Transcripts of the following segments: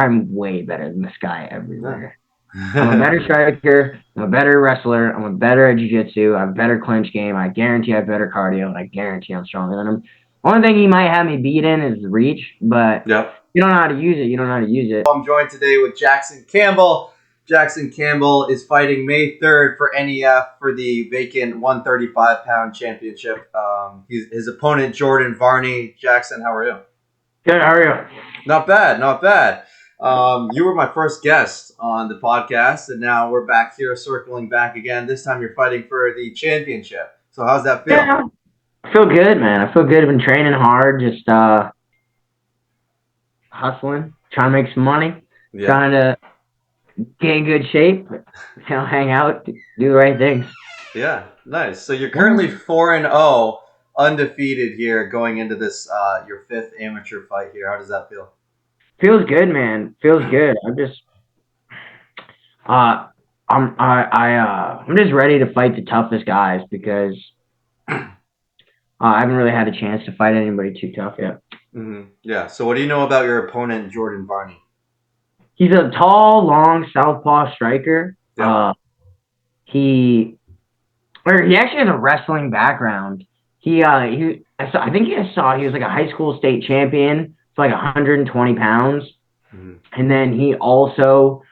I'm way better than this guy everywhere. I'm a Yeah. better striker. I'm a better wrestler. I'm a better at jiu-jitsu. I have a better clinch game. I guarantee I have better cardio, and I guarantee I'm stronger than him. Only thing he might have me beat in is reach, but Yep. you don't know how to use it. You don't know how to use it. I'm joined today with Jackson Campbell. Jackson Campbell is fighting May 3rd for NEF for the vacant 135-pound championship. His opponent, Jordan Varney. Jackson, how are you? Good, how are you? Not bad, not bad. You were my first guest on the podcast, and now we're back here circling back again. This time you're fighting for the championship. So how's that feel? Yeah, I feel good, man. I feel good. I've been training hard, just hustling, trying to make some money, Yeah. trying to get in good shape, hang out, do the right things. Yeah, nice. So you're currently 4-0, undefeated here, going into this your fifth amateur fight here. How does that feel? Feels good, man. Feels good. I'm just uh I'm just ready to fight the toughest guys because I haven't really had a chance to fight anybody too tough yet. Yeah. So what do you know about your opponent, Jordan Varney? He's a tall, long southpaw striker. Yep. He he actually has a wrestling background. I think I saw he was like a high school state champion for like 120 pounds, and then he also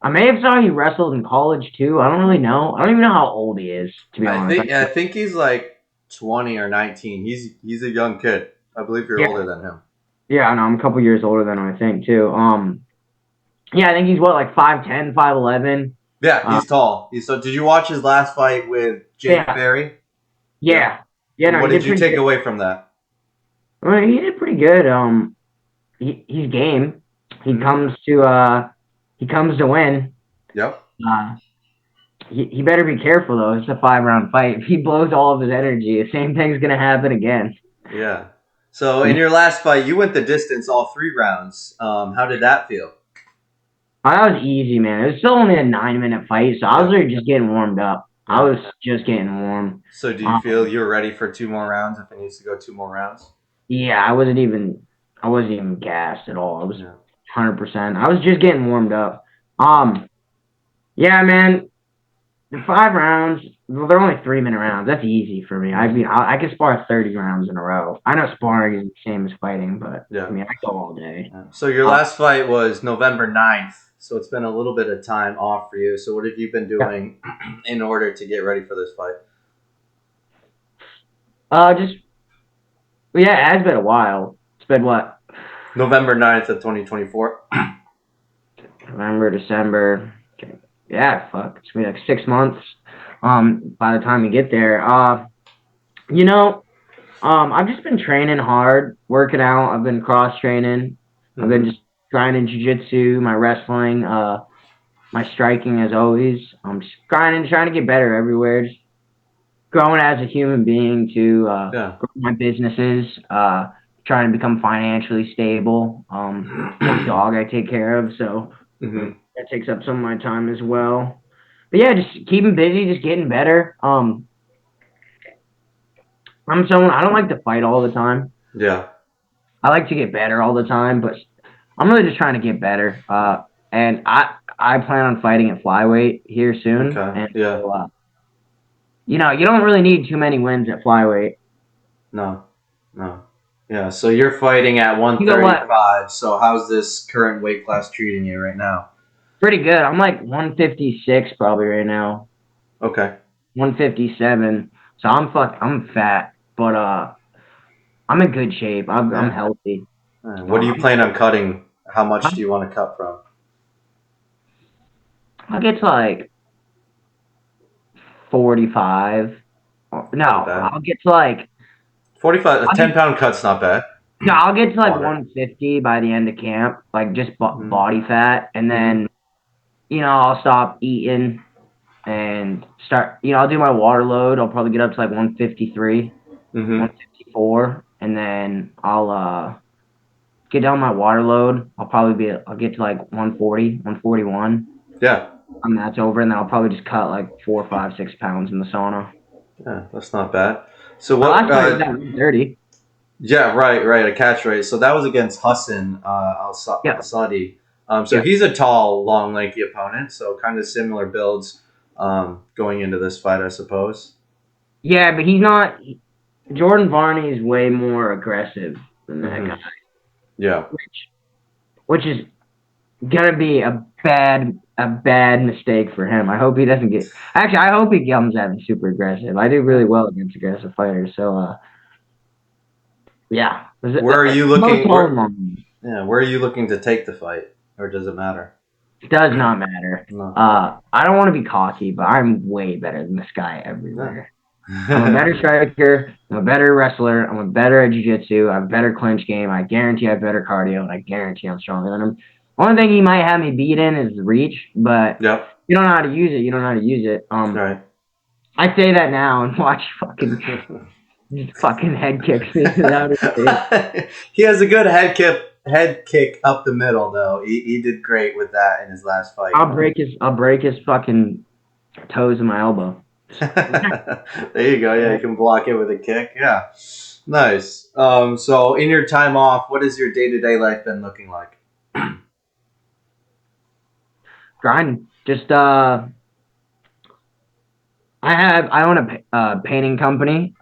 I may have saw he wrestled in college too. I don't really know. I don't even know how old he is, to be honest. I think he's like 20 or 19. He's a young kid. I believe you're Yeah, older than him. yeah, I know. I'm a couple years older than him, I think too. Yeah, I think he's what like 5'10", 5'11". Yeah, he's tall. So did you watch his last fight with Jake Yeah, Berry? Yeah. yeah, yeah. No, What he did did you pretty take good. away from that? Well, he did pretty good. He's game. He Mm-hmm. comes to win. Yep. Uh, he better be careful though. It's a 5-round fight. If he blows all of his energy, the same thing's gonna happen again. Yeah. So in your last fight, you went the distance all 3 rounds. How did that feel? That was easy, man. It was still only a 9-minute fight, so I was Yeah. really just getting warmed up. I Yeah. was just getting warm. So do you Um, feel you're ready for 2 more rounds if it needs to go 2 more rounds? yeah, I wasn't even gassed at all. I was Yeah. 100%. I was just getting warmed up. Um, yeah, man. The 5 rounds, well, they're only 3-minute rounds. That's easy for me. I mean, I can spar 30 rounds in a row. I know sparring is the same as fighting, but I Yeah. mean, I go all day. Yeah. So your Um, last fight was November 9th. So it's been a little bit of time off for you. So what have you been yeah. doing in order to get ready for this fight? Just yeah, it has been a while. It's been what? November 9th of 2024. November, December. Okay. Yeah, fuck. It's been like 6 months. By the time you get there, you know, I've just been training hard, working out. I've been cross training. I've been Mm-hmm. just grinding jiu-jitsu, my wrestling, my striking as always. I'm just grinding, trying to get better everywhere. Just growing as a human being to Yeah. grow my businesses, trying to become financially stable. A dog I take care of, so Mm-hmm. that takes up some of my time as well. But yeah, just keeping busy, just getting better. I'm someone I don't like to fight all the time. Yeah. I like to get better all the time, but I'm really just trying to get better. And I plan on fighting at flyweight here soon, Okay. and Yeah. so, you don't really need too many wins at flyweight. No. No. Yeah. So you're fighting at You know what? 135. So how's this current weight class treating you right now? Pretty good. I'm like 156 probably right now, Okay. 157. So I'm fat, but I'm in good shape. I'm Yeah. healthy. What do you plan on cutting? How much do I'm- you want to cut from? I'll get to like 45. No, Not bad. I'll get to like 45. A I'll 10 get, pound cut's not bad. no, I'll get to like Moderate. 150 by the end of camp, like just Mm-hmm. body fat, and Mm-hmm. then I'll stop eating and start. I'll do my water load. I'll probably get up to like 153, Mm-hmm. 154, and then I'll get down my water load. I'll get to like 140, 141. Yeah. And that's over, and then I'll probably just cut like 4, 5, 6 pounds in the sauna. Yeah. That's not bad. So My what? last fight was at 130. Yeah. Right. Right. A catch rate. So that was against Hassan Yeah. Al Saadi. So he's a tall, long, lanky opponent. So kind of similar builds going into this fight, I suppose. Yeah, but he's not. Jordan Varney is way more aggressive than that guy. Yeah. Which is gonna be a bad mistake for him. I hope he doesn't get. Actually, I hope he comes out super aggressive. I do really well against aggressive fighters. So, yeah. Where are you looking? Where are you looking to take the fight, or does it matter? It does not matter. No. I don't want to be cocky, but I'm way better than this guy everywhere. I'm a better striker. I'm a better wrestler. I'm a better at jiu-jitsu. I have a better clinch game. I guarantee I have better cardio, and I guarantee I'm stronger than him. Only thing he might have me beat in is reach, but you don't know how to use it. You don't know how to use it. Right. I say that now and watch fucking head kicks me without his face. He has a good head kick up the middle though. He did great with that in his last fight. I'll break his fucking toes in my elbow. There you go. Yeah, you can block it with a kick. Yeah, nice. So in your time off, what has your day-to-day life been looking like? Grinding. Just I own a painting company,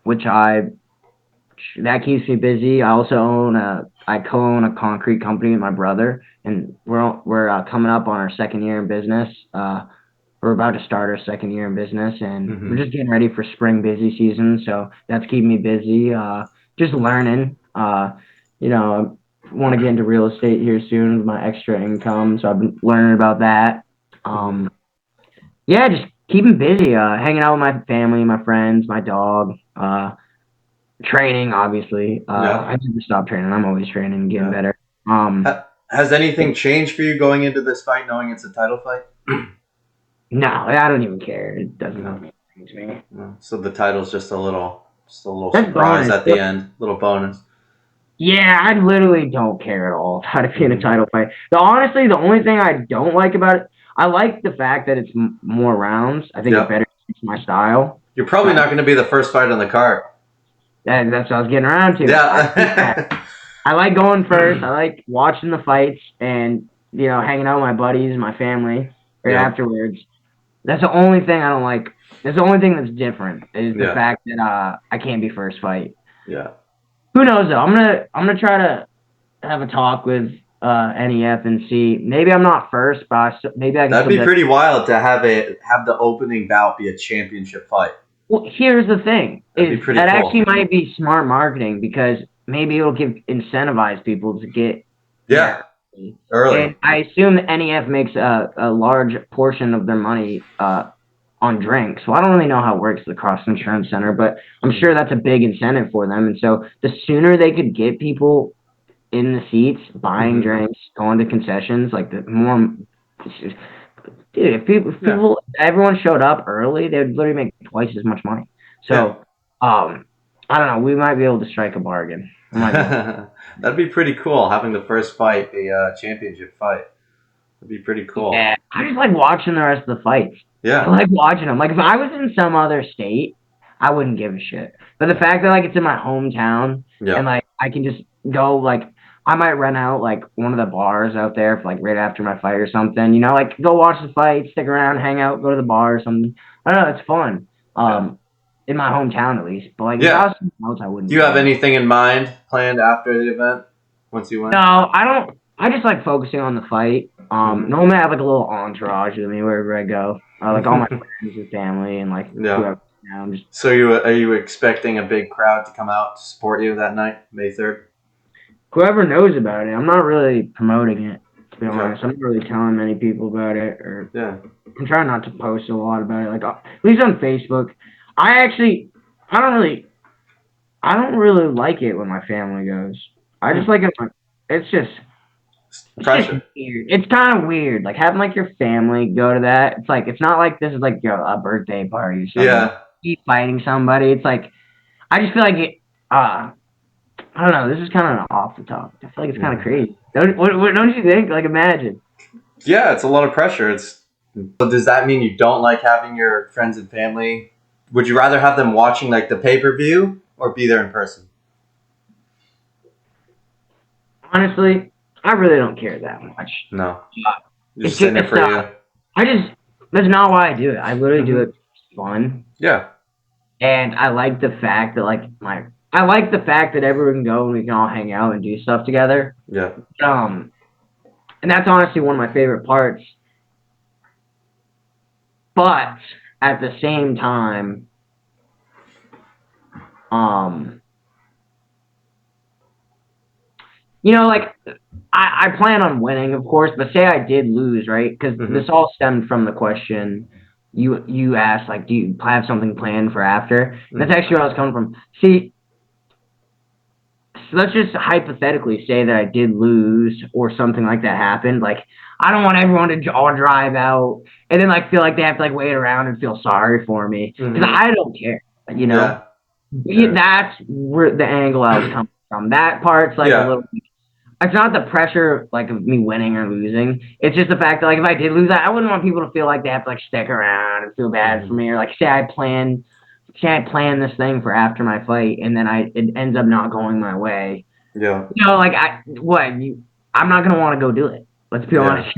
which that keeps me busy. I also I co-own a concrete company with my brother, and we're coming up on our second year in business. We're about to start our second year in business, and we're just getting ready for spring busy season. So that's keeping me busy. Just learning. I want to get into real estate here soon with my extra income. So I've been learning about that. Yeah, just keeping busy. Hanging out with my family, my friends, my dog. Training, obviously. I never stop training. I'm always training and getting better. Has anything changed for you going into this fight, knowing it's a title fight? No, I don't even care. It doesn't mean anything to me. No. So the title's just a little surprise at the end, little bonus. Yeah, I literally don't care at all about it being a title fight. Honestly, the only thing I don't like about it, I like the fact that it's more rounds. I think it better suits my style. You're probably not going to be the first fight on the card. That's what I was getting around to. Yeah. I like going first. I like watching the fights and, hanging out with my buddies, my family afterwards. That's the only thing I don't like. That's the only thing that's different is the fact that I can't be first fight. Yeah. Who knows though? I'm gonna try to have a talk with NEF and see. Maybe I'm not first, but maybe I can. That'd be pretty wild to have the opening bout be a championship fight. Well, here's the thing: that cool. Actually might be smart marketing because maybe it'll incentivize people to get early. And I assume the NEF makes a large portion of their money on drinks. So I don't really know how it works at the Cross Insurance Center, but I'm sure that's a big incentive for them. And so the sooner they could get people in the seats, buying drinks, going to concessions, like the more, dude, if everyone showed up early, they would literally make twice as much money. So, I don't know. We might be able to strike a bargain. That'd be pretty cool, having the first fight be a championship fight. That'd be pretty cool. Yeah, I just like watching the rest of the fights. Yeah. I like watching them. Like, if I was in some other state, I wouldn't give a shit. But the fact that, like, it's in my hometown, and, like, I can just go, like, I might rent out, like, one of the bars out there, for, like, right after my fight or something. Like, go watch the fight, stick around, hang out, go to the bar or something. I don't know, it's fun. In my hometown, at least. But, like, if I was somewhere else, I wouldn't. Do you have anything in mind planned after the event, once you win? No, I don't. I just like focusing on the fight. Normally I have, like, a little entourage with me wherever I go. Like, all my friends and family and, like, whoever. So are you expecting a big crowd to come out to support you that night, May 3rd? Whoever knows about it. I'm not really promoting it, to be honest. I'm not really telling many people about it. I'm trying not to post a lot about it. Like, at least on Facebook. I don't really like it when my family goes. I just like it. It's just weird. It's kind of weird. Like, having, like, your family go to that. It's like, it's not like this is, like, a birthday party. So keep fighting somebody. It's like, I just feel like it, I don't know. This is kind of off the top. I feel like it's kind of crazy. Don't you think? Like, imagine. Yeah, it's a lot of pressure. But does that mean you don't like having your friends and family? Would you rather have them watching, like, the pay-per-view or be there in person? Honestly, I really don't care that much. No. You're It's just in just, it for you. I just, that's not why I do it. I literally do it for fun. Yeah. And I like the fact that, I like the fact that everyone can go and we can all hang out and do stuff together. Yeah. And that's honestly one of my favorite parts. But at the same time, um, like I plan on winning, of course. But say I did lose, right? Because this all stemmed from the question you asked, like, do you have something planned for after? And that's actually where I was coming from. See, so let's just hypothetically say that I did lose or something like that happened. Like, I don't want everyone to all drive out and then feel like they have to wait around and feel sorry for me because I don't care. Yeah. That's where the angle I was coming from. That part's a little. It's not the pressure of me winning or losing. It's just the fact that if I did lose, I wouldn't want people to feel like they have to stick around and feel bad for me, or say I plan this thing for after my fight and then it ends up not going my way. Yeah. I'm not gonna want to go do it. Let's be honest.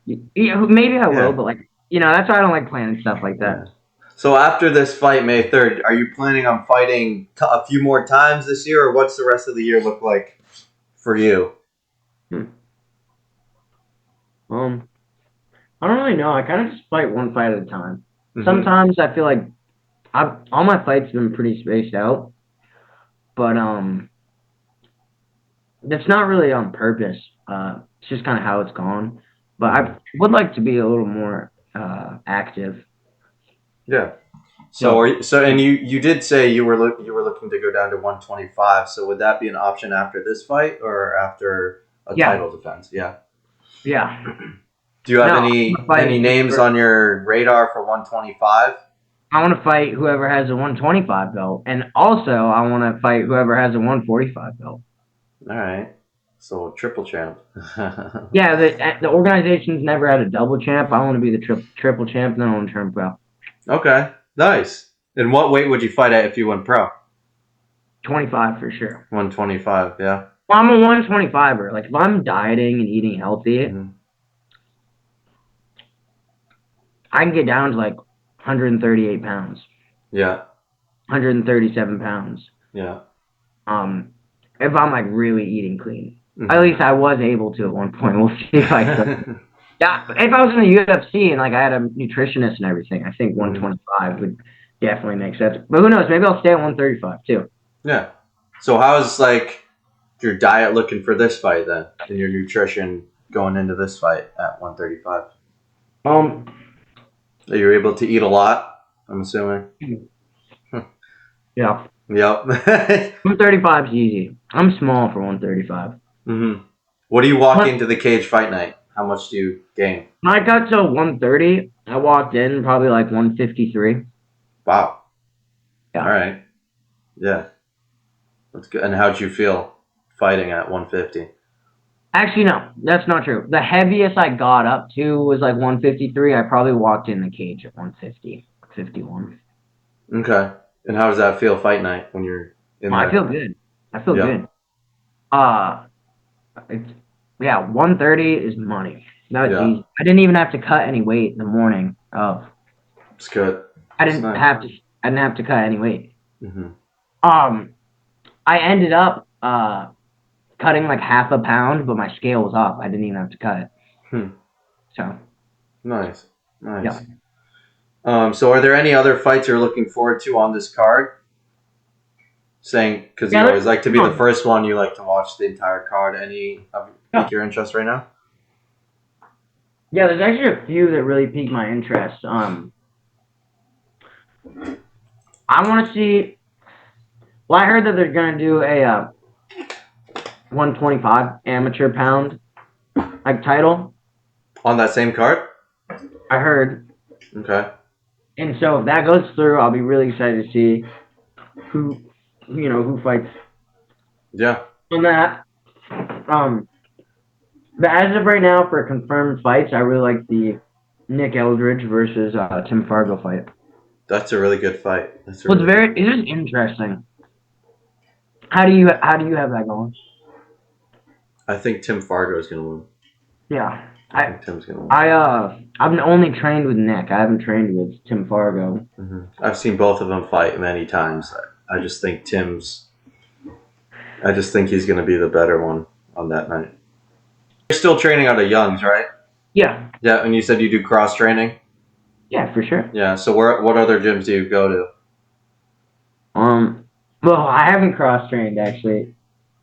Maybe I will, but that's why I don't like planning stuff like that. Yeah. So after this fight, May 3rd, are you planning on fighting a few more times this year, or what's the rest of the year look like for you? I don't really know. I kind of just fight one fight at a time. Sometimes I feel like all my fights have been pretty spaced out, but that's not really on purpose. It's just kind of how it's gone. But I would like to be a little more active. Yeah. And you did say you were looking to go down to 125. So would that be an option after this fight or after a title defense? Yeah. Yeah. Do you have any names on your radar for 125? I want to fight whoever has a 125 belt, and also I want to fight whoever has a 145 belt. All right. So triple champ. Yeah, the organization's never had a double champ. I want to be the triple champ, and then I want to turn pro. Okay, nice. And what weight would you fight at if you went pro? 25 for sure. 125, yeah. Well, I'm a 125er. If I'm dieting and eating healthy, I can get down to 138 pounds. Yeah. 137 pounds. Yeah. If I'm really eating clean. At least I was able to at one point. We'll see if I could. Yeah, if I was in the UFC and I had a nutritionist and everything, I think 125 would definitely make sense. But who knows? Maybe I'll stay at 135 too. Yeah. So how's your diet looking for this fight then, and your nutrition going into this fight at 135? Are you able to eat a lot? I'm assuming. Yeah. Yep. 135 is easy. I'm small for 135. What do you walk into the cage fight night? How much do you gain? When I got to 130, I walked in probably 153. Wow. Yeah. All right. Yeah. That's good. And how'd you feel fighting at 150? Actually, no. That's not true. The heaviest I got up to was 153. I probably walked in the cage at 150, 51. Okay. And how does that feel fight night when you're in there? I feel good. Good. Yeah, 130 is money. That was easy. I didn't even have to cut any weight in the morning of. It's good. I didn't have to cut any weight. I ended up cutting half a pound, but my scale was off. I didn't even have to cut it. So. Nice. Yeah. So are there any other fights you're looking forward to on this card? Because you always like to be the first one. You like to watch the entire card. Any pique your interest right now? Yeah, there's actually a few that really pique my interest. I want to see. Well, I heard that they're going to do a 125 amateur pound title on that same card. I heard. Okay. And so if that goes through, I'll be really excited to see who fights. Yeah. On that. But as of right now, for confirmed fights, I really like the Nick Eldridge versus Tim Fargo fight. That's a really good fight. It is interesting. How do you have that going? I think Tim Fargo is going to win. Yeah. I think Tim's going to win. I've only trained with Nick. I haven't trained with Tim Fargo. I've seen both of them fight many times. I just think I just think he's going to be the better one on that night. You're still training out of Young's, right? Yeah. Yeah, and you said you do cross training? Yeah, for sure. Yeah, so what other gyms do you go to? Well, I haven't cross trained actually.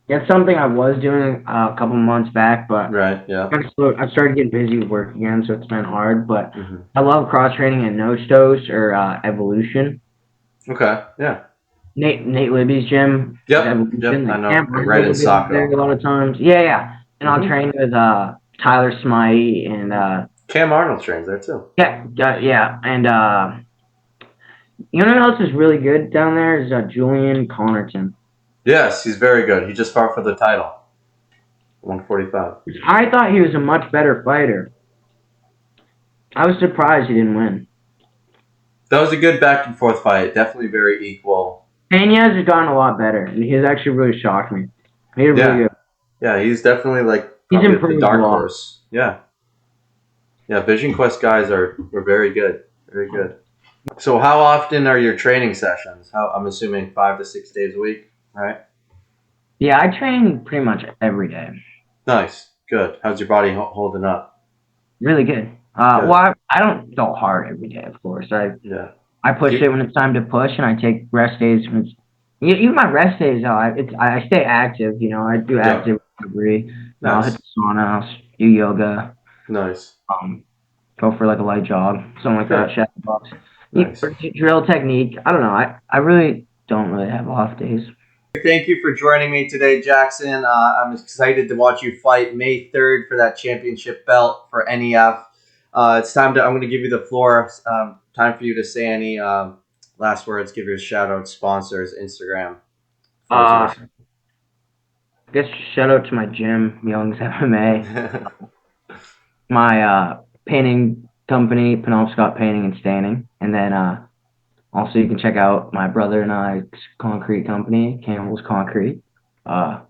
It's something I was doing a couple months back, but Right, yeah. I started getting busy with work again, so it's been hard. But Mm-hmm. I love cross training at No Stos or Evolution. Okay, yeah. Nate Libby's gym. Yep, Evolution. I know. Campbell Right in will be up there Saco. a lot of times. Yeah. And I'll train with Tyler Smythe and Cam Arnold trains there too. yeah. And you know what else is really good down there is Julian Connerton. Yes, he's very good. He just fought for the title. 145. I thought he was a much better fighter. I was surprised he didn't win. That was a good back and forth fight. Definitely very equal. Peñas has gotten a lot better, and he's actually really shocked me. He's really good. Yeah, he's definitely like He's improved the dark a lot. horse. Yeah. Yeah, Vision Quest guys are very good. Very good. So how often are your training sessions? I'm assuming 5 to 6 days a week, right? Yeah, I train pretty much every day. Nice. Good. How's your body holding up? Really good. Good. Well, I don't go hard every day, of course. I push it when it's time to push, and I take rest days when it's. Even my rest days, though, I stay active. You know, I do active recovery. Nice. I'll hit the sauna. I'll do yoga. Nice. Go for like a light jog, something like that. Shadow box. Nice. Drill technique. I don't know. I really don't really have off days. Thank you for joining me today, Jackson. I'm excited to watch you fight May 3rd for that championship belt for NEF. It's time I'm going to give you the floor. Time for you to say any last words. Give your shout out, sponsors, Instagram. I guess shout out to my gym, Young's MMA. My painting company, Penobscot Painting and Staining, and then also you can check out my brother and I's concrete company, Campbell's Concrete. As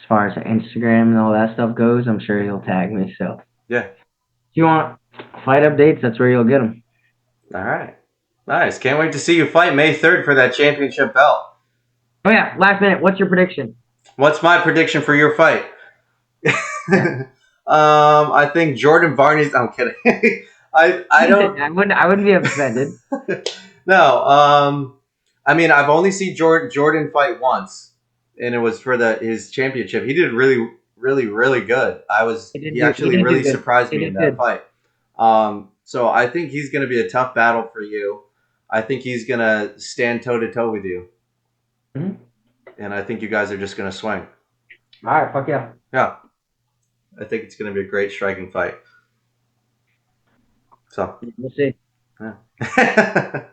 far as Instagram and all that stuff goes, I'm sure he'll tag me. So yeah, if you want fight updates, that's where you'll get them. All right, nice. Can't wait to see you fight May 3rd for that championship belt. Oh yeah, last minute. What's your prediction? What's my prediction for your fight? I think Jordan Varney's. I'm kidding. I don't. I wouldn't be offended. No. I mean, I've only seen Jordan fight once, and it was for his championship. He did really, really, really good. He actually really surprised me in that fight. So I think he's going to be a tough battle for you. I think he's going to stand toe to toe with you. Mm-hmm. And I think you guys are just going to swing. All right, fuck yeah. Yeah. I think it's going to be a great striking fight. So we'll see. Yeah.